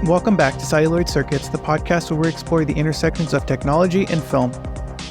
Welcome back to Celluloid Circuits, the podcast where we explore the intersections of technology and film.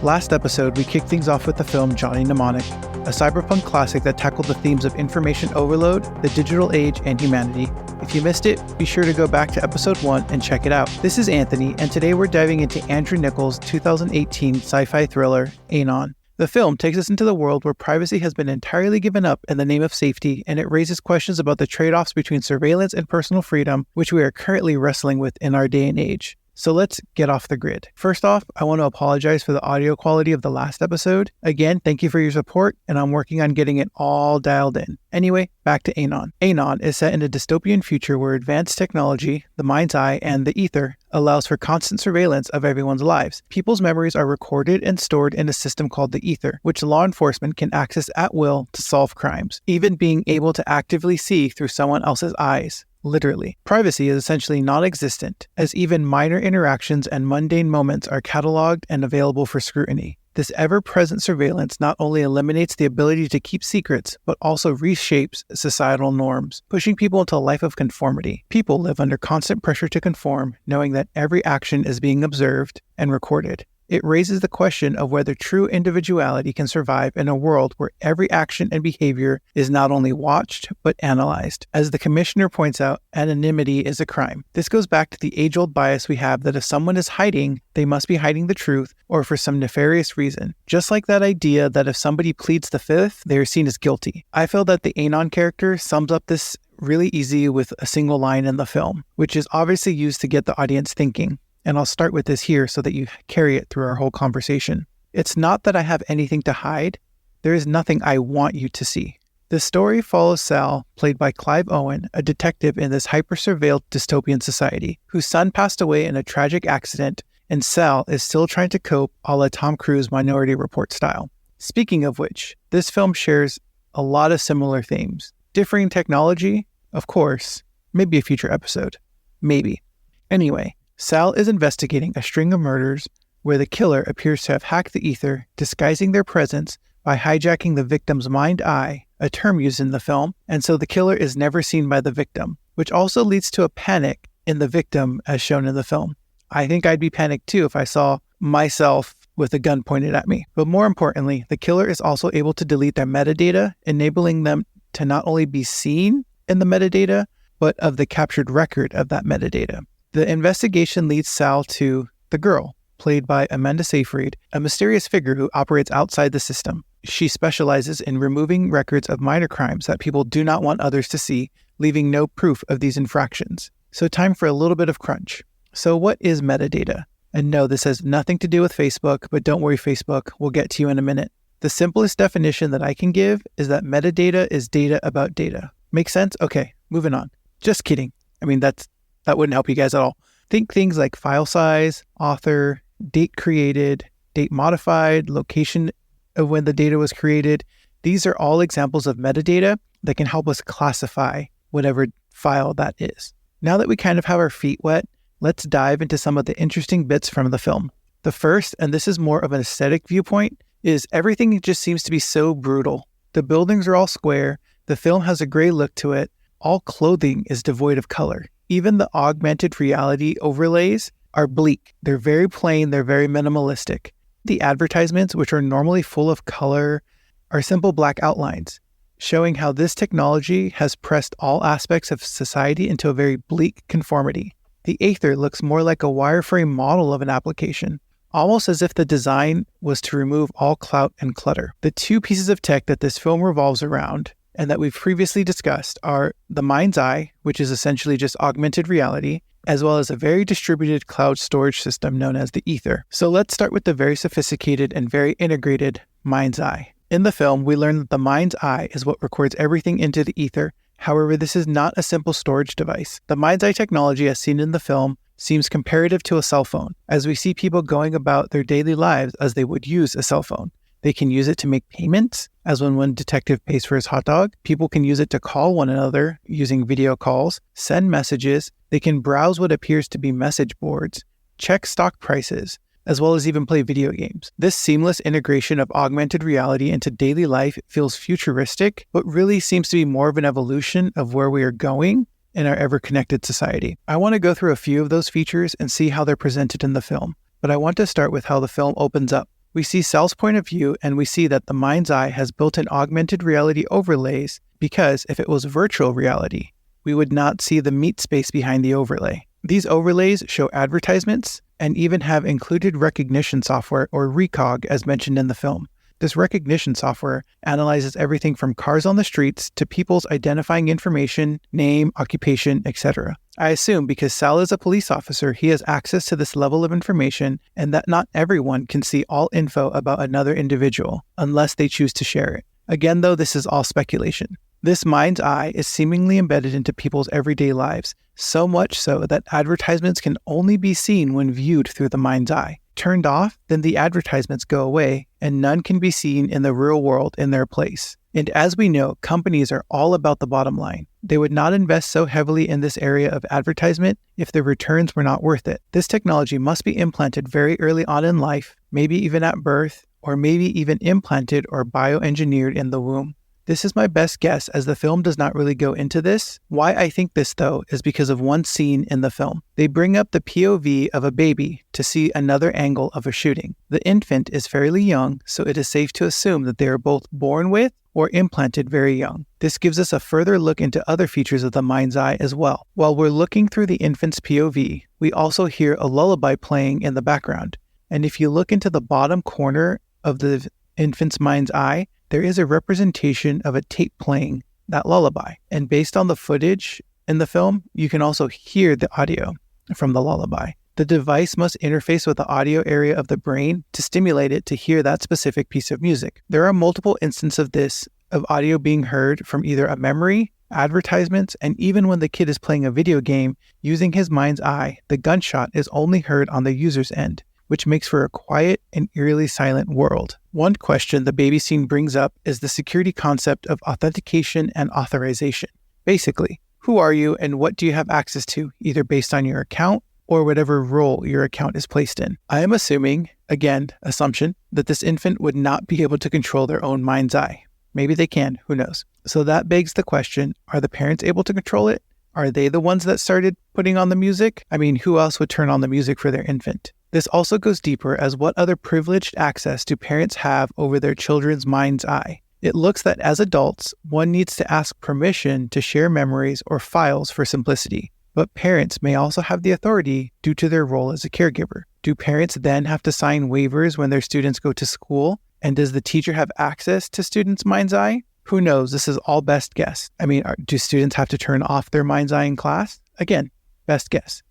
Last episode, we kicked things off with the film Johnny Mnemonic, a cyberpunk classic that tackled the themes of information overload, the digital age, and humanity. If you missed it, be sure to go back to episode 1 and check it out. This is Anthony, and today we're diving into Andrew Niccol's 2018 sci-fi thriller, Anon. The film takes us into the world where privacy has been entirely given up in the name of safety, and it raises questions about the trade-offs between surveillance and personal freedom, which we are currently wrestling with in our day and age. So let's get off the grid. First off, I want to apologize for the audio quality of the last episode. Again, thank you for your support, and I'm working on getting it all dialed in. Anyway, back to Anon. Anon is set in a dystopian future where advanced technology, the mind's eye, and the ether allows for constant surveillance of everyone's lives. People's memories are recorded and stored in a system called the ether, which law enforcement can access at will to solve crimes, even being able to actively see through someone else's eyes. Literally. Privacy is essentially non-existent, as even minor interactions and mundane moments are cataloged and available for scrutiny. This ever-present surveillance not only eliminates the ability to keep secrets, but also reshapes societal norms, pushing people into a life of conformity. People live under constant pressure to conform, knowing that every action is being observed and recorded. It raises the question of whether true individuality can survive in a world where every action and behavior is not only watched, but analyzed. As the commissioner points out, anonymity is a crime. This goes back to the age-old bias we have that if someone is hiding, they must be hiding the truth or for some nefarious reason. Just like that idea that if somebody pleads the fifth, they are seen as guilty. I feel that the Anon character sums up this really easy with a single line in the film, which is obviously used to get the audience thinking. And I'll start with this here so that you carry it through our whole conversation. It's not that I have anything to hide. There is nothing I want you to see. The story follows Sal, played by Clive Owen, a detective in this hyper-surveilled dystopian society, whose son passed away in a tragic accident, and Sal is still trying to cope a la Tom Cruise Minority Report style. Speaking of which, this film shares a lot of similar themes. Differing technology, of course, maybe a future episode. Maybe. Anyway, Sal is investigating a string of murders where the killer appears to have hacked the ether, disguising their presence by hijacking the victim's mind-eye, a term used in the film, and so the killer is never seen by the victim, which also leads to a panic in the victim as shown in the film. I think I'd be panicked too if I saw myself with a gun pointed at me. But more importantly, the killer is also able to delete their metadata, enabling them to not only be seen in the metadata, but of the captured record of that metadata. The investigation leads Sal to the girl, played by Amanda Seyfried, a mysterious figure who operates outside the system. She specializes in removing records of minor crimes that people do not want others to see, leaving no proof of these infractions. So time for a little bit of crunch. So what is metadata? And no, this has nothing to do with Facebook, but don't worry Facebook, we'll get to you in a minute. The simplest definition that I can give is that metadata is data about data. Make sense? Okay, moving on. Just kidding. I mean, that wouldn't help you guys at all. Think things like file size, author, date created, date modified, location of when the data was created. These are all examples of metadata that can help us classify whatever file that is. Now that we kind of have our feet wet, let's dive into some of the interesting bits from the film. The first, and this is more of an aesthetic viewpoint, is everything just seems to be so brutal. The buildings are all square, the film has a gray look to it, all clothing is devoid of color. Even the augmented reality overlays are bleak. They're very plain, they're very minimalistic. The advertisements, which are normally full of color, are simple black outlines, showing how this technology has pressed all aspects of society into a very bleak conformity. The Aether looks more like a wireframe model of an application, almost as if the design was to remove all clout and clutter. The two pieces of tech that this film revolves around and that we've previously discussed are the mind's eye, which is essentially just augmented reality, as well as a very distributed cloud storage system known as the Ether. So let's start with the very sophisticated and very integrated mind's eye. In the film, we learn that the mind's eye is what records everything into the Ether. However, this is not a simple storage device. The mind's eye technology as seen in the film seems comparative to a cell phone, as we see people going about their daily lives as they would use a cell phone. They can use it to make payments, as when one detective pays for his hot dog. People can use it to call one another using video calls, send messages. They can browse what appears to be message boards, check stock prices, as well as even play video games. This seamless integration of augmented reality into daily life feels futuristic, but really seems to be more of an evolution of where we are going in our ever-connected society. I want to go through a few of those features and see how they're presented in the film, but I want to start with how the film opens up. We see Sal's point of view, and we see that the mind's eye has built-in augmented reality overlays because if it was virtual reality, we would not see the meat space behind the overlay. These overlays show advertisements and even have included recognition software, or recog, as mentioned in the film. This recognition software analyzes everything from cars on the streets to people's identifying information, name, occupation, etc. I assume because Sal is a police officer, he has access to this level of information and that not everyone can see all info about another individual unless they choose to share it. Again, though, this is all speculation. This mind's eye is seemingly embedded into people's everyday lives, so much so that advertisements can only be seen when viewed through the mind's eye. Turned off, then the advertisements go away and none can be seen in the real world in their place. And as we know, companies are all about the bottom line. They would not invest so heavily in this area of advertisement if the returns were not worth it. This technology must be implanted very early on in life, maybe even at birth, or maybe even implanted or bioengineered in the womb. This is my best guess, as the film does not really go into this. Why I think this, though, is because of one scene in the film. They bring up the POV of a baby to see another angle of a shooting. The infant is fairly young, so it is safe to assume that they are both born with or implanted very young. This gives us a further look into other features of the mind's eye as well. While we're looking through the infant's POV, we also hear a lullaby playing in the background. And if you look into the bottom corner of the infant's mind's eye, there is a representation of a tape playing that lullaby. And based on the footage in the film, you can also hear the audio from the lullaby. The device must interface with the audio area of the brain to stimulate it to hear that specific piece of music. There are multiple instances of this, of audio being heard from either a memory, advertisements, and even when the kid is playing a video game using his mind's eye, the gunshot is only heard on the user's end, which makes for a quiet and eerily silent world. One question the baby scene brings up is the security concept of authentication and authorization. Basically, who are you and what do you have access to, either based on your account or whatever role your account is placed in. I am assuming, again, assumption, that this infant would not be able to control their own mind's eye. Maybe they can, who knows? So that begs the question, are the parents able to control it? Are they the ones that started putting on the music? I mean, who else would turn on the music for their infant? This also goes deeper as what other privileged access do parents have over their children's mind's eye? It looks that as adults, one needs to ask permission to share memories or files for simplicity. But parents may also have the authority due to their role as a caregiver. Do parents then have to sign waivers when their students go to school? And does the teacher have access to students' mind's eye? Who knows? This is all best guess. I mean, do students have to turn off their mind's eye in class? Again, best guess.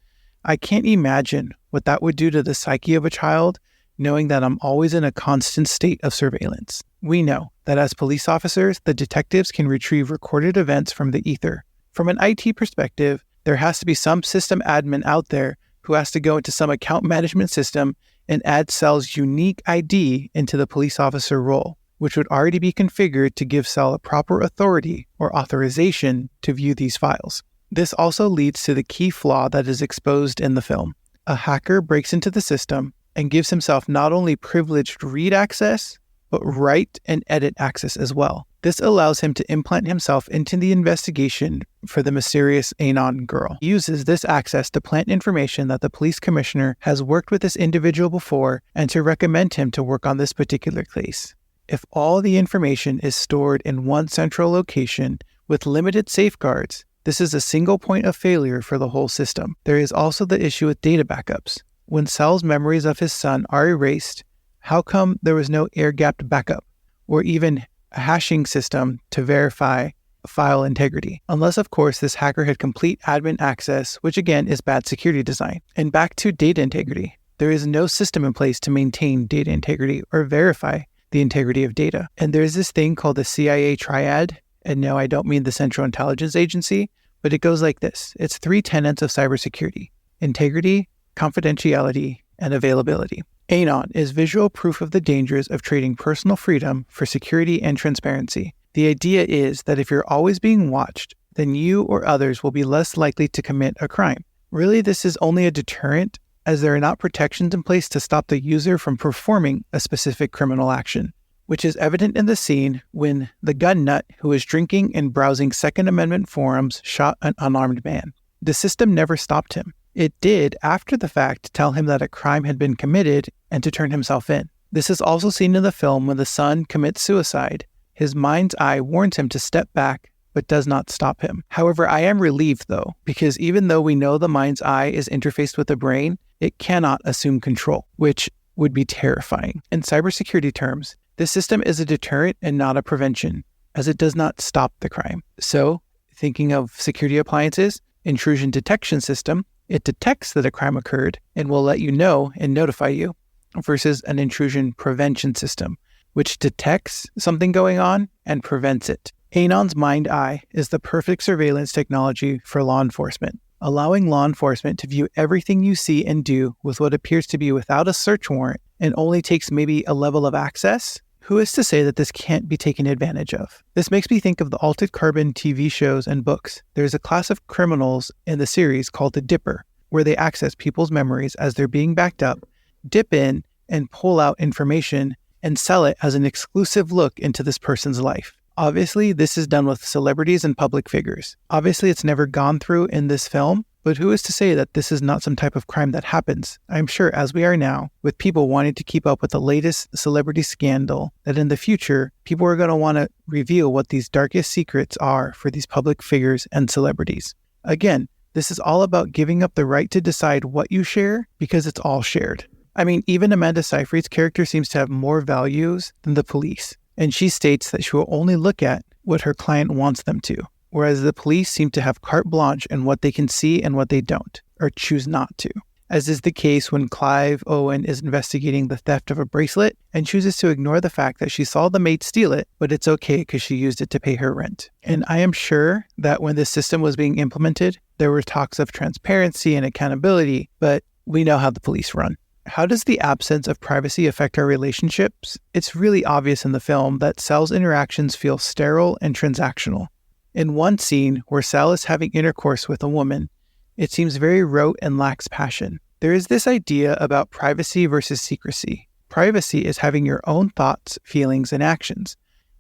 I can't imagine what that would do to the psyche of a child, knowing that I'm always in a constant state of surveillance. We know that as police officers, the detectives can retrieve recorded events from the ether. From an IT perspective, there has to be some system admin out there who has to go into some account management system and add Sal's unique ID into the police officer role, which would already be configured to give Sal a proper authority or authorization to view these files. This also leads to the key flaw that is exposed in the film. A hacker breaks into the system and gives himself not only privileged read access, but write and edit access as well. This allows him to implant himself into the investigation for the mysterious Anon girl. He uses this access to plant information that the police commissioner has worked with this individual before and to recommend him to work on this particular case. If all the information is stored in one central location with limited safeguards, this is a single point of failure for the whole system. There is also the issue with data backups. When Sal's memories of his son are erased, how come there was no air-gapped backup or even a hashing system to verify file integrity? Unless, of course, this hacker had complete admin access, which again is bad security design. And back to data integrity. There is no system in place to maintain data integrity or verify the integrity of data. And there's this thing called the CIA triad. And no, I don't mean the Central Intelligence Agency, but it goes like this. It's 3 tenets of cybersecurity: integrity, confidentiality, and availability. Anon is visual proof of the dangers of trading personal freedom for security and transparency. The idea is that if you're always being watched, then you or others will be less likely to commit a crime. Really, this is only a deterrent as there are not protections in place to stop the user from performing a specific criminal action, which is evident in the scene when the gun nut who was drinking and browsing Second Amendment forums shot an unarmed man. The system never stopped him. It did, after the fact, tell him that a crime had been committed and to turn himself in. This is also seen in the film when the son commits suicide. His mind's eye warns him to step back, but does not stop him. However, I am relieved though, because even though we know the mind's eye is interfaced with the brain, it cannot assume control, which would be terrifying. In cybersecurity terms, this system is a deterrent and not a prevention, as it does not stop the crime. So, thinking of security appliances, intrusion detection system, it detects that a crime occurred and will let you know and notify you, versus an intrusion prevention system, which detects something going on and prevents it. Anon's Mind Eye is the perfect surveillance technology for law enforcement, allowing law enforcement to view everything you see and do with what appears to be without a search warrant and only takes maybe a level of access. Who is to say that this can't be taken advantage of? This makes me think of the Altered Carbon TV shows and books. There's a class of criminals in the series called the Dipper, where they access people's memories as they're being backed up, dip in, and pull out information and sell it as an exclusive look into this person's life. Obviously, this is done with celebrities and public figures. Obviously, it's never gone through in this film, but who is to say that this is not some type of crime that happens? I'm sure, as we are now, with people wanting to keep up with the latest celebrity scandal, that in the future, people are going to want to reveal what these darkest secrets are for these public figures and celebrities. Again, this is all about giving up the right to decide what you share because it's all shared. I mean, even Amanda Seyfried's character seems to have more values than the police, and she states that she will only look at what her client wants them to, whereas the police seem to have carte blanche in what they can see and what they don't, or choose not to, as is the case when Clive Owen is investigating the theft of a bracelet and chooses to ignore the fact that she saw the maid steal it, but it's okay because she used it to pay her rent. And I am sure that when this system was being implemented, there were talks of transparency and accountability, but we know how the police run. How does the absence of privacy affect our relationships? It's really obvious in the film that Sal's interactions feel sterile and transactional. In one scene where Sal is having intercourse with a woman, it seems very rote and lacks passion. There is this idea about privacy versus secrecy. Privacy is having your own thoughts, feelings, and actions.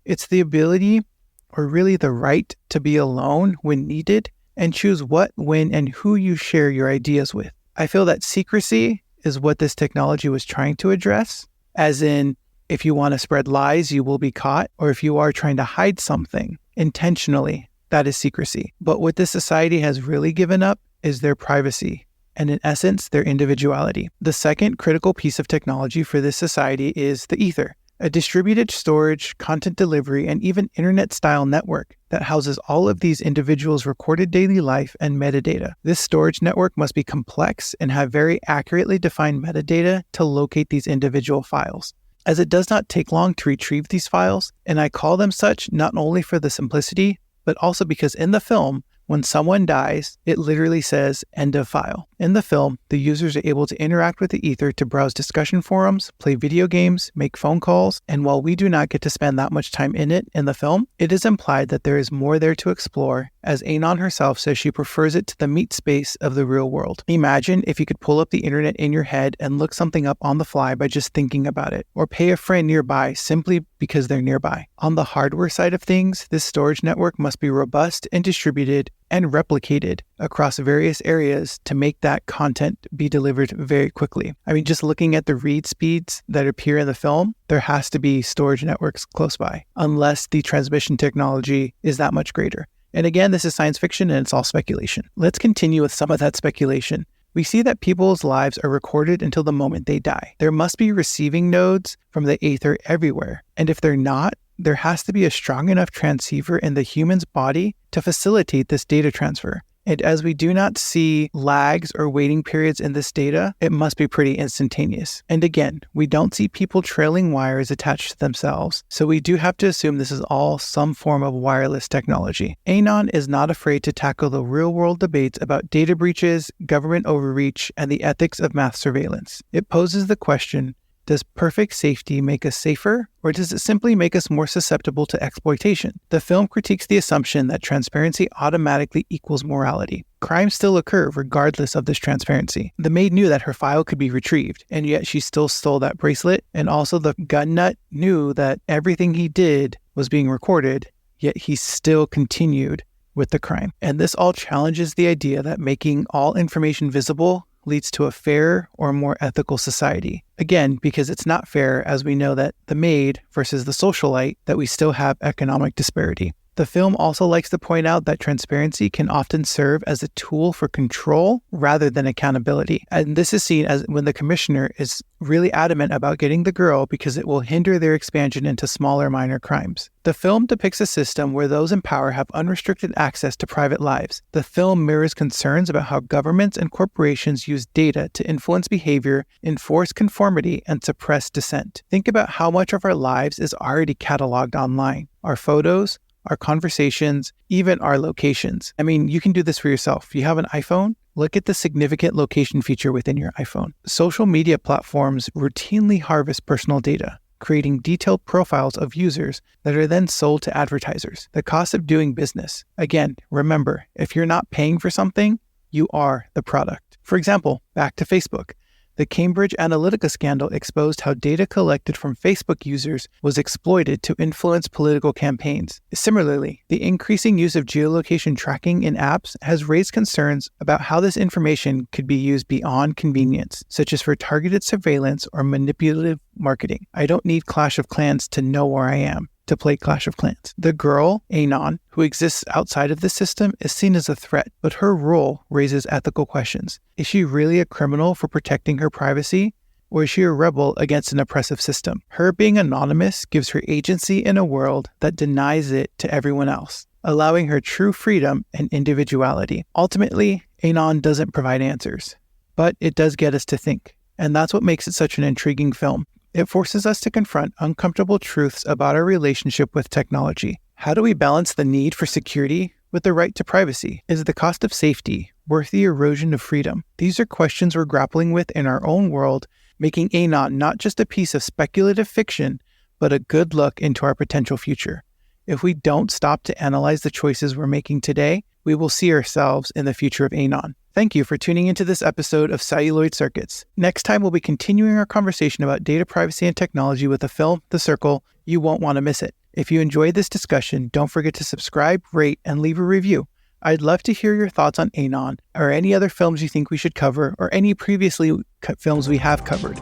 It's the ability, or really the right, to be alone when needed and choose what, when, and who you share your ideas with. I feel that secrecy is what this technology was trying to address, as in, if you want to spread lies, you will be caught, or if you are trying to hide something intentionally, that is secrecy. But what this society has really given up is their privacy, and in essence, their individuality. The second critical piece of technology for this society is the ether, a distributed storage, content delivery, and even internet-style network that houses all of these individuals' recorded daily life and metadata. This storage network must be complex and have very accurately defined metadata to locate these individual files, as it does not take long to retrieve these files, and I call them such not only for the simplicity, but also because in the film, when someone dies, it literally says end of file. In the film, the users are able to interact with the ether to browse discussion forums, play video games, make phone calls, and while we do not get to spend that much time in it in the film, it is implied that there is more there to explore, as Anon herself says she prefers it to the meat space of the real world. Imagine if you could pull up the internet in your head and look something up on the fly by just thinking about it, or pay a friend nearby simply because they're nearby. On the hardware side of things, this storage network must be robust and distributed and replicated across various areas to make that content be delivered very quickly. I mean, just looking at the read speeds that appear in the film, there has to be storage networks close by, unless the transmission technology is that much greater. And again, this is science fiction and it's all speculation. Let's continue with some of that speculation. We see that people's lives are recorded until the moment they die. There must be receiving nodes from the ether everywhere. And if they're not, there has to be a strong enough transceiver in the human's body to facilitate this data transfer. And as we do not see lags or waiting periods in this data, it must be pretty instantaneous. And again, we don't see people trailing wires attached to themselves, so we do have to assume this is all some form of wireless technology. Anon is not afraid to tackle the real-world debates about data breaches, government overreach, and the ethics of mass surveillance. It poses the question, Does perfect safety make us safer, or does it simply make us more susceptible to exploitation? The film critiques the assumption that transparency automatically equals morality. Crimes still occur regardless of this transparency. The maid knew that her file could be retrieved, and yet she still stole that bracelet, and also the gun nut knew that everything he did was being recorded, yet he still continued with the crime. And this all challenges the idea that making all information visible leads to a fairer or more ethical society. Again, because it's not fair, as we know that the maid versus the socialite, that we still have economic disparity. The film also likes to point out that transparency can often serve as a tool for control rather than accountability. And this is seen as when the commissioner is really adamant about getting the girl because it will hinder their expansion into smaller minor crimes. The film depicts a system where those in power have unrestricted access to private lives. The film mirrors concerns about how governments and corporations use data to influence behavior, enforce conformity, and suppress dissent. Think about how much of our lives is already cataloged online. Our photos, our conversations, even our locations. I mean, you can do this for yourself. If you have an iPhone, look at the significant location feature within your iPhone. Social media platforms routinely harvest personal data, creating detailed profiles of users that are then sold to advertisers. The cost of doing business. Again, remember, if you're not paying for something, you are the product. For example, back to Facebook. The Cambridge Analytica scandal exposed how data collected from Facebook users was exploited to influence political campaigns. Similarly, the increasing use of geolocation tracking in apps has raised concerns about how this information could be used beyond convenience, such as for targeted surveillance or manipulative marketing. I don't need Clash of Clans to know where I am to play Clash of Clans. The girl, Anon, who exists outside of the system, is seen as a threat, but her role raises ethical questions. Is she really a criminal for protecting her privacy, or is she a rebel against an oppressive system? Her being anonymous gives her agency in a world that denies it to everyone else, allowing her true freedom and individuality. Ultimately, Anon doesn't provide answers, but it does get us to think. And that's what makes it such an intriguing film. It forces us to confront uncomfortable truths about our relationship with technology. How do we balance the need for security with the right to privacy? Is the cost of safety worth the erosion of freedom? These are questions we're grappling with in our own world, making Anon not just a piece of speculative fiction, but a good look into our potential future. If we don't stop to analyze the choices we're making today, we will see ourselves in the future of Anon. Thank you for tuning into this episode of Celluloid Circuits. Next time, we'll be continuing our conversation about data privacy and technology with the film, The Circle. You won't want to miss it. If you enjoyed this discussion, don't forget to subscribe, rate, and leave a review. I'd love to hear your thoughts on Anon, or any other films you think we should cover, or any previously cut films we have covered.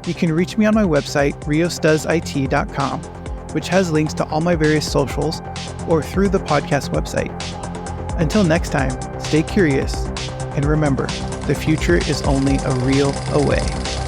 You can reach me on my website, riosdoesit.com, which has links to all my various socials, or through the podcast website. Until next time, stay curious, and remember, the future is only a reel away.